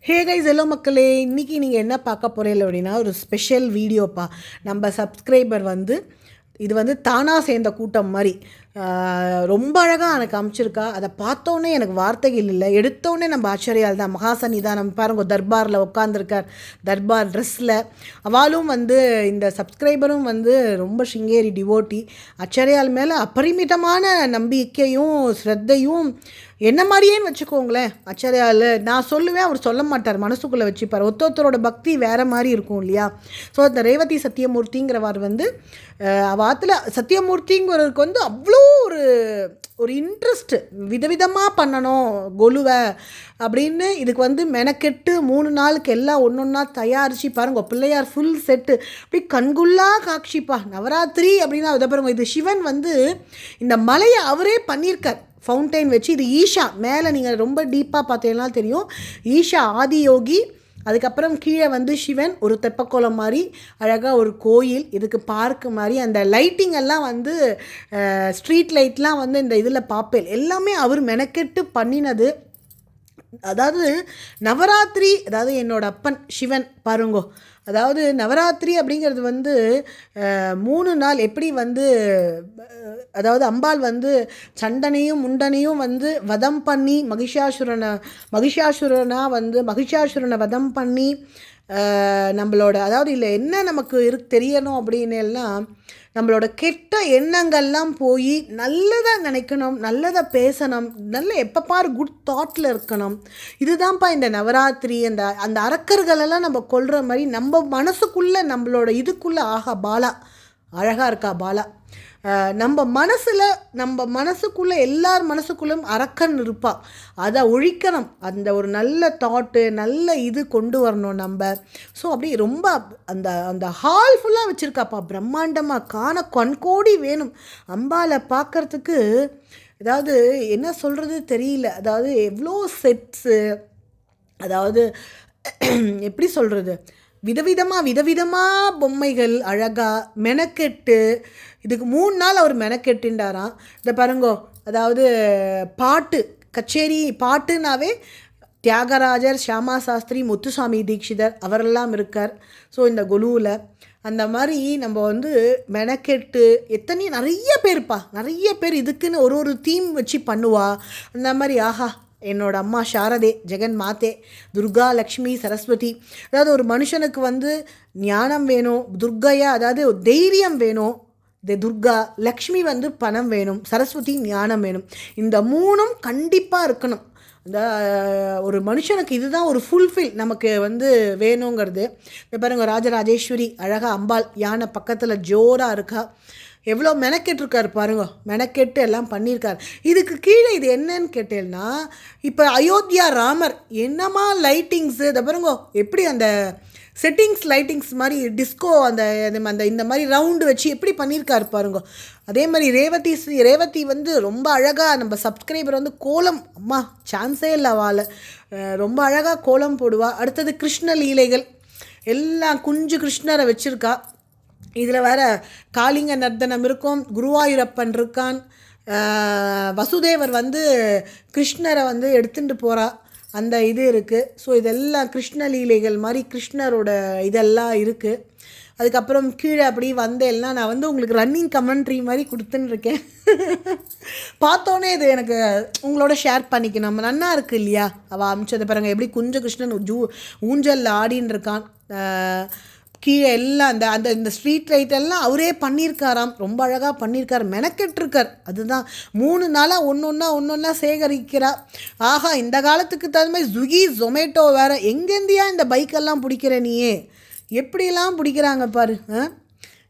Hey guys hello மக்களே, இன்றைக்கி நீங்கள் என்ன பார்க்க போகிறீங்க அப்படின்னா ஒரு ஸ்பெஷல் வீடியோப்பா. நம்ம சப்ஸ்கிரைபர் இது தானாக சேர்ந்த கூட்டம் மாதிரி ரொம்ப அழகாக எனக்கு அமைச்சிருக்கா. அதை பார்த்தோன்னே எனக்கு வார்த்தைகள் இல்லை. எடுத்தோடனே நம்ம ஆச்சரியால் தான் மகாசனி தான் நம்ம பாருங்க தர்பாரில் உட்காந்துருக்கார், தர்பார் ட்ரெஸ்ஸில். அவளும் இந்த சப்ஸ்கிரைபரும் ரொம்ப சிங்கேரி டிவோட்டி. ஆச்சரியால் மேலே அபரிமிதமான நம்பிக்கையும் ஸ்ரத்தையும் என்ன மாதிரியேன்னு வச்சுக்கோங்களேன். ஆச்சாரியால் நான் சொல்லுவேன், அவர் சொல்ல மாட்டார், மனசுக்குள்ளே வச்சுப்பார். ஒருத்தரோட பக்தி வேறு மாதிரி இருக்கும் இல்லையா. ஸோ அந்த ரேவதி சத்தியமூர்த்திங்கிறவர் அவாத்தில் சத்தியமூர்த்திங்கிறவருக்கு அவ்வளோ ஒரு இன்ட்ரெஸ்ட்டு விதவிதமாக பண்ணணும் கொலுவை அப்படின்னு. இதுக்கு மெனக்கெட்டு 3 நாளுக்கு எல்லாம் ஒன்று ஒன்றா தயாரித்து பாருங்க. பிள்ளையார் ஃபுல் செட்டு அப்படி கண்குள்ளா காட்சிப்பா. நவராத்திரி அப்படின்னா அதை பாருங்க. இது சிவன் இந்த மலையை அவரே பண்ணியிருக்கார் ஃபவுண்டைன் வச்சு. இது ஈஷா மேலே நீங்கள் ரொம்ப டீப்பாக பார்த்தீங்கன்னா தெரியும். ஈஷா ஆதியோகி. அதுக்கப்புறம் கீழே சிவன் ஒரு தெப்பக்கோலம் மாதிரி அழகாக ஒரு கோயில். இதுக்கு பார்க்கு மாதிரி அந்த லைட்டிங் எல்லாம் ஸ்ட்ரீட் லைட்லாம் இந்த இதில் பார்ப்பேன். எல்லாமே அவர் மெனக்கெட்டு பண்ணினது. அதாவது நவராத்திரி, அதாவது என்னோட அப்பன் சிவன் பாருங்கோ. அதாவது நவராத்திரி அப்படிங்கிறது 3 நாள் எப்படி அதாவது அம்பாள் சண்டனையும் முண்டனையும் வதம் பண்ணி மகிஷாசுரனை வதம் பண்ணி நம்மளோட, அதாவது இல்லை என்ன நமக்கு தெரியணும் அப்படின்னு எல்லாம் நம்மளோட கெட்ட எண்ணங்கள்லாம் போய் நல்லதாக நினைக்கணும், நல்லதாக பேசணும், நல்ல எப்போ பாரு குட் தாட்டில் இருக்கணும். இதுதான்ப்பா இந்த நவராத்திரி. அந்த அரக்கர்களெல்லாம் நம்ம கொல்கிற மாதிரி நம்ம மனசுக்குள்ளே நம்மளோட இதுக்குள்ளே ஆகா பாலா அழகாக இருக்கா பாலா. நம்ம மனசுக்குள்ளே எல்லார் மனசுக்குள்ளும் அரக்கன் இருப்பா. அதை ஒழிக்கணும். அந்த ஒரு நல்ல தாட்டு நல்ல இது கொண்டு வரணும் நம்ம. ஸோ அப்படி ரொம்ப அந்த ஹால் ஃபுல்லாக வச்சுருக்காப்பா பிரம்மாண்டமாக. கண்கோடி வேணும் அம்பாலை பார்க்குறதுக்கு. அதாவது என்ன சொல்கிறது தெரியல. அதாவது எவ்வளோ செட்ஸு, அதாவது எப்படி சொல்கிறது, விதவிதமாக பொம்மைகள் அழகாக மெனக்கெட்டு. இதுக்கு 3 நாள் அவர் மெனக்கெட்டுண்டாராம். இதை பாருங்கோ. அதாவது பாட்டு கச்சேரி பாட்டுனாவே தியாகராஜர், ஷியாமா சாஸ்திரி, முத்துசாமி தீக்ஷிதர் அவரெல்லாம் இருக்கார். ஸோ இந்த குலுவில் அந்த மாதிரி நம்ம மெனக்கெட்டு நிறைய பேர் இதுக்குன்னு ஒரு தீம் வச்சு பண்ணுவா. அந்த மாதிரி ஆஹா என்னோட அம்மா சாரதே, ஜெகன் மாதே, துர்கா, லக்ஷ்மி, சரஸ்வதி. அதாவது ஒரு மனுஷனுக்கு ஞானம் வேணும், துர்கையா அதாவது தைரியம் வேணும். இந்த துர்கா லக்ஷ்மி பணம் வேணும், சரஸ்வதி ஞானம் வேணும். இந்த 3ம் கண்டிப்பாக இருக்கணும். இந்த ஒரு மனுஷனுக்கு இதுதான் ஒரு ஃபுல்ஃபில் நமக்கு வேணுங்கிறது. இப்போ பாருங்கள் ராஜராஜேஸ்வரி அழகாக அம்பாள் யானை பக்கத்தில் ஜோராக இருக்கா. எவ்வளோ மெனக்கெட்டுருக்கார் பாருங்க. மெனக்கெட்டு எல்லாம் பண்ணியிருக்கார். இதுக்கு கீழே இது என்னன்னு கேட்டேன்னா, இப்போ அயோத்தியா ராமர் என்னமா லைட்டிங்ஸு. இதை பாருங்க எப்படி அந்த செட்டிங்ஸ் லைட்டிங்ஸ் மாதிரி டிஸ்கோ அந்த இந்த மாதிரி ரவுண்டு வச்சு எப்படி பண்ணியிருக்காரு பாருங்க. அதே மாதிரி ரேவதி ரொம்ப அழகாக நம்ம சப்ஸ்கிரைபர் கோலம், அம்மா சான்ஸே இல்லை வாழை ரொம்ப அழகாக கோலம் போடுவா. அடுத்தது கிருஷ்ண லீலைகள் எல்லாம் குஞ்சு கிருஷ்ணரை வச்சுருக்கா. இதில் வேறு காளிங்க நர்த்தனம் இருக்கும், குருவாயூரப்பன் இருக்கான், வசுதேவர் கிருஷ்ணரை எடுத்துகிட்டு போகிறா. அந்த இது இருக்குது. ஸோ இதெல்லாம் கிருஷ்ண லீலைகள் மாதிரி கிருஷ்ணரோட இதெல்லாம் இருக்குது. அதுக்கப்புறம் கீழே அப்படி எல்லாம் நான் உங்களுக்கு ரன்னிங் கமெண்ட்ரி மாதிரி கொடுத்துன்னு பார்த்தோன்னே இது எனக்கு உங்களோட ஷேர் பண்ணிக்கணும். நம்ம நன்னா இருக்குது இல்லையா. அவள் அமிச்சதை பாருங்கள் எப்படி குஞ்ச கிருஷ்ணன் ஊஞ்சலில் ஆடின்னு இருக்கான். கீழே எல்லாம் இந்த ஸ்ட்ரீட் லைட்டெல்லாம் அவரே பண்ணியிருக்காராம். ரொம்ப அழகாக பண்ணியிருக்கார், மெனக்கெட்டிருக்கார். அதுதான் 3 நாளாக ஒன்றொன்னா சேகரிக்கிறா. ஆஹா இந்த காலத்துக்கு தகுந்த மாதிரி ஸ்விக்கி ஜொமேட்டோ வேறு. எங்கேந்தியா இந்த பைக்கெல்லாம் பிடிக்கிற நீயே, எப்படிலாம் பிடிக்கிறாங்க பாரு.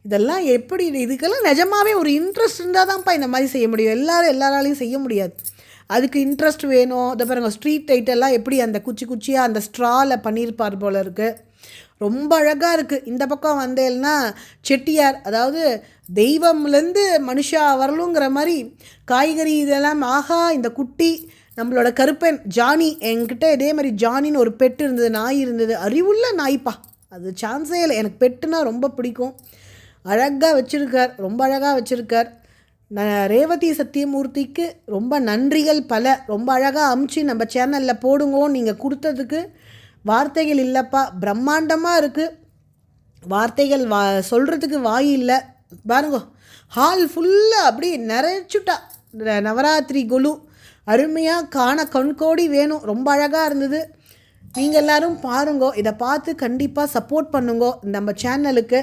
இதெல்லாம் எப்படி, இதுக்கெல்லாம் நிஜமாகவே ஒரு இன்ட்ரெஸ்ட் இருந்தால் தான்ப்பா இந்த மாதிரி செய்ய முடியும். எல்லாராலையும் செய்ய முடியாது. அதுக்கு இன்ட்ரெஸ்ட் வேணும். அதை பாருங்கள் ஸ்ட்ரீட் லைட்டெல்லாம் எப்படி அந்த குச்சியாக அந்த ஸ்ட்ராவில் பண்ணியிருப்பார் போல இருக்குது. ரொம்ப அழகாக இருக்குது. இந்த பக்கம் வந்தேன்னா செட்டியார், அதாவது தெய்வம்லேருந்து மனுஷா வரலுங்கிற மாதிரி காய்கறி இதெல்லாம். ஆஹா இந்த குட்டி நம்மளோட கருப்பன் ஜானி, என்கிட்ட இதே மாதிரி ஜானின்னு ஒரு பெட்டு இருந்தது, நாய் இருந்தது. அறிவுள்ள நாய்ப்பா, அது சான்ஸே இல்லை. எனக்கு பெட்டுனா ரொம்ப பிடிக்கும். அழகாக வச்சுருக்கார், ரொம்ப அழகாக வச்சுருக்கார். ரேவதி சத்தியமூர்த்திக்கு ரொம்ப நன்றிகள் பல. ரொம்ப அழகாக அமுச்சு நம்ம சேனலில் போடுங்கோ நீங்கள் கொடுத்ததுக்கு. வார்த்தைகள் இல்லைப்பா, பிரம்மாண்டமாக இருக்குது. வார்த்தைகள் சொல்கிறதுக்கு வாய் இல்லை. பாருங்க, ஹால் ஃபுல்லாக அப்படி நிறைச்சுட்டா நவராத்திரி குழு. அருமையாக காண கண்கோடி வேணும். ரொம்ப அழகாக இருந்தது. நீங்கள் எல்லோரும் பாருங்கோ. இதை பார்த்து கண்டிப்பாக சப்போர்ட் பண்ணுங்கோ நம்ம சேனலுக்கு.